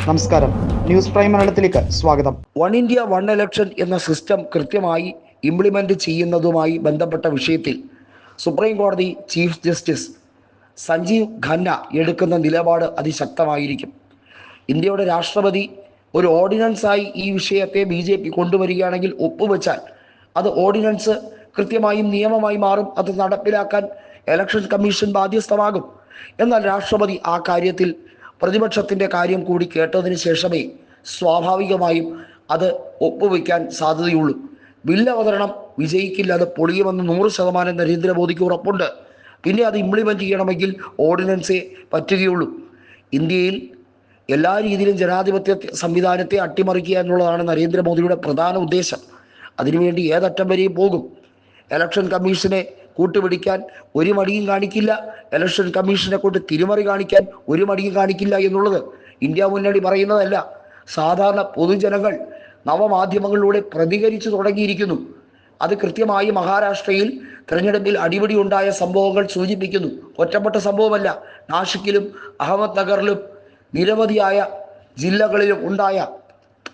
നമസ്കാരം, news prime മലയാളത്തിലേക്ക് സ്വാഗതം. വൺ ഇന്ത്യ വൺ ഇലക്ഷൻ എന്ന സിസ്റ്റം കൃത്യമായി ഇംപ്ലിമെൻ്റ് ചെയ്യുന്നതുമായി ബന്ധപ്പെട്ട വിഷയത്തിൽ സുപ്രീം കോടതി ചീഫ് ജസ്റ്റിസ് സഞ്ജീവ് ഖന്ന എടുക്കുന്ന നിലപാട് അതിശക്തമായിരിക്കും. ഇന്ത്യയുടെ രാഷ്ട്രപതി ഒരു ഓർഡിനൻസായി ഈ വിഷയത്തെ BJP കൊണ്ടുവരികയാണെങ്കിൽ, ഒപ്പുവെച്ചാൽ അത് ഓർഡിനൻസ് കൃത്യമായും നിയമമായി മാറും. അത് നടപ്പിലാക്കാൻ ഇലക്ഷൻ കമ്മീഷൻ ബാധ്യസ്ഥമാകും. എന്നാൽ രാഷ്ട്രപതി ആ കാര്യത്തിൽ പ്രതിപക്ഷത്തിൻ്റെ കാര്യം കൂടി കേട്ടതിന് ശേഷമേ സ്വാഭാവികമായും അത് ഒപ്പുവെക്കാൻ സാധ്യതയുള്ളൂ. ബില്ല് അവതരണം വിജയിക്കില്ല, അത് പൊളിയുമെന്ന് 100% നരേന്ദ്രമോദിക്ക് ഉറപ്പുണ്ട്. പിന്നെ അത് ഇംപ്ലിമെൻ്റ് ചെയ്യണമെങ്കിൽ ഓർഡിനൻസേ പറ്റുകയുള്ളൂ. ഇന്ത്യയിൽ എല്ലാ രീതിയിലും ജനാധിപത്യ സംവിധാനത്തെ അട്ടിമറിക്കുക എന്നുള്ളതാണ് നരേന്ദ്രമോദിയുടെ പ്രധാന ഉദ്ദേശം. അതിനുവേണ്ടി ഏതറ്റം വരെയും പോകും. ഇലക്ഷൻ കമ്മീഷനെ കൂട്ടുപിടിക്കാൻ ഒരു മടിയും കാണിക്കില്ല. ഇലക്ഷൻ കമ്മീഷനെ കൊണ്ട് തിരിമറി കാണിക്കാൻ ഒരു മടിയും കാണിക്കില്ല എന്നുള്ളത് ഇന്ത്യ മുന്നണി പറയുന്നതല്ല. സാധാരണ പൊതുജനങ്ങൾ നവമാധ്യമങ്ങളിലൂടെ പ്രതികരിച്ചു തുടങ്ങിയിരിക്കുന്നു. അത് കൃത്യമായി മഹാരാഷ്ട്രയിൽ തെരഞ്ഞെടുപ്പിൽ അടിപിടി ഉണ്ടായ സംഭവങ്ങൾ സൂചിപ്പിക്കുന്നു. ഒറ്റപ്പെട്ട സംഭവമല്ല. നാഷിക്കിലും അഹമ്മദ് നഗറിലും നിരവധിയായ ജില്ലകളിലും ഉണ്ടായ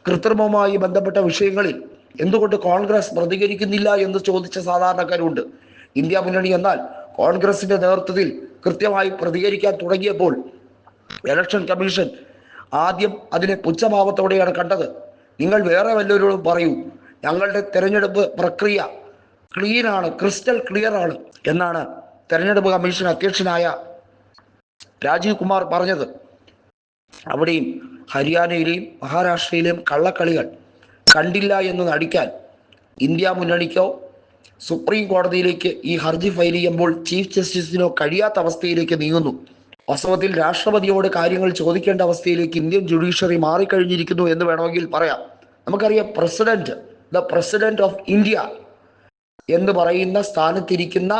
കൃത്രിമവുമായി ബന്ധപ്പെട്ട വിഷയങ്ങളിൽ എന്തുകൊണ്ട് കോൺഗ്രസ് പ്രതികരിക്കുന്നില്ല എന്ന് ചോദിച്ച സാധാരണക്കാരുണ്ട്. ഇന്ത്യ മുന്നണി എന്നാൽ കോൺഗ്രസിന്റെ നേതൃത്വത്തിൽ കൃത്യമായി പ്രതികരിക്കാൻ തുടങ്ങിയപ്പോൾ ഇലക്ഷൻ കമ്മീഷൻ ആദ്യം അതിനെ പുച്ഛഭാവത്തോടെയാണ് കണ്ടത്. നിങ്ങൾ വേറെ വല്ലവരോടും പറയൂ, ഞങ്ങളുടെ തെരഞ്ഞെടുപ്പ് പ്രക്രിയ ക്ലീനാണ്, ക്രിസ്റ്റൽ ക്ലിയർ ആണ് എന്നാണ് തെരഞ്ഞെടുപ്പ് കമ്മീഷൻ അധ്യക്ഷനായ രാജീവ് കുമാർ പറഞ്ഞത്. അവിടെയും ഹരിയാനയിലെയും മഹാരാഷ്ട്രയിലെയും കള്ളക്കളികൾ കണ്ടില്ല എന്ന് നടിക്കാൻ ഇന്ത്യ മുന്നണിക്കോ സുപ്രീം കോടതിയിലേക്ക് ഈ ഹർജി ഫയൽ ചെയ്യുമ്പോൾ ചീഫ് ജസ്റ്റിസിനോ കഴിയാത്ത അവസ്ഥയിലേക്ക് നീങ്ങുന്നു. വാസ്തവത്തിൽ രാഷ്ട്രപതിയോട് കാര്യങ്ങൾ ചോദിക്കേണ്ട അവസ്ഥയിലേക്ക് ഇന്ത്യൻ ജുഡീഷ്യറി മാറിക്കഴിഞ്ഞിരിക്കുന്നു എന്ന് വേണമെങ്കിൽ പറയാം. നമുക്കറിയാം, ദ പ്രസിഡന്റ് ഓഫ് ഇന്ത്യ എന്ന് പറയുന്ന സ്ഥാനത്തിരിക്കുന്ന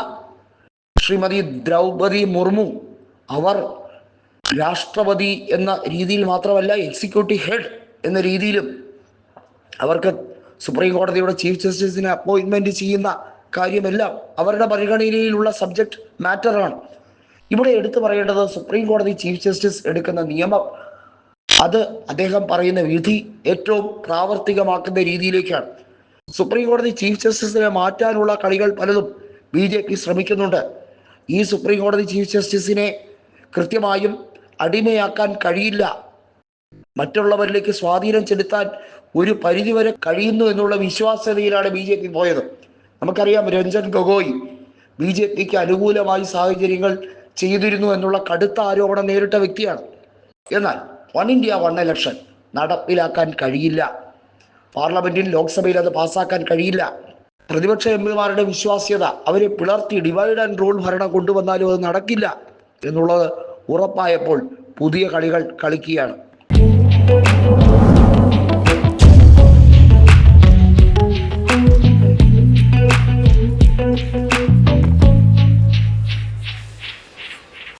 ശ്രീമതി ദ്രൗപദി മുർമു, അവർ രാഷ്ട്രപതി എന്ന രീതിയിൽ മാത്രമല്ല, എക്സിക്യൂട്ടീവ് ഹെഡ് എന്ന രീതിയിലും അവർക്ക് സുപ്രീം കോടതിയുടെ ചീഫ് ജസ്റ്റിസിനെ അപ്പോയിൻമെന്റ് ചെയ്യുന്ന കാര്യമെല്ലാം അവരുടെ പരിഗണനയിലുള്ള സബ്ജക്റ്റ് മാറ്ററാണ്. ഇവിടെ എടുത്തു പറയേണ്ടത് സുപ്രീം കോടതി ചീഫ് ജസ്റ്റിസ് എടുക്കുന്ന നിയമം, അത് അദ്ദേഹം പറയുന്ന വിധി ഏറ്റവും പ്രാവർത്തികമാക്കുന്ന രീതിയിലേക്കാണ്. സുപ്രീം കോടതി ചീഫ് ജസ്റ്റിസിനെ മാറ്റാനുള്ള കളികൾ പലതും BJP ശ്രമിക്കുന്നുണ്ട്. ഈ സുപ്രീം കോടതി ചീഫ് ജസ്റ്റിസിനെ കൃത്യമായും അടിമയാക്കാൻ കഴിയില്ല, മറ്റുള്ളവരിലേക്ക് സ്വാധീനം ചെലുത്താൻ ഒരു പരിധിവരെ കഴിയുന്നു എന്നുള്ള വിശ്വാസ്യതയിലാണ് BJP പോയത്. നമുക്കറിയാം, രഞ്ജൻ ഗൊഗോയ് BJPക്ക് അനുകൂലമായി സാഹചര്യങ്ങൾ ചെയ്തിരുന്നു എന്നുള്ള കടുത്ത ആരോപണം നേരിട്ട വ്യക്തിയാണ്. എന്നാൽ വൺ ഇന്ത്യ വൺ ഇലക്ഷൻ നടപ്പിലാക്കാൻ കഴിയില്ല. പാർലമെന്റിൽ, ലോക്സഭയിൽ അത് പാസ്സാക്കാൻ കഴിയില്ല. പ്രതിപക്ഷ MPമാരുടെ വിശ്വാസ്യത അവരെ പിളർത്തി ഡിവൈഡ് ആൻഡ് റൂൾ ഭരണം കൊണ്ടുവന്നാലും അത് നടക്കില്ല എന്നുള്ളത് ഉറപ്പായപ്പോൾ പുതിയ കളികൾ കളിക്കുകയാണ്.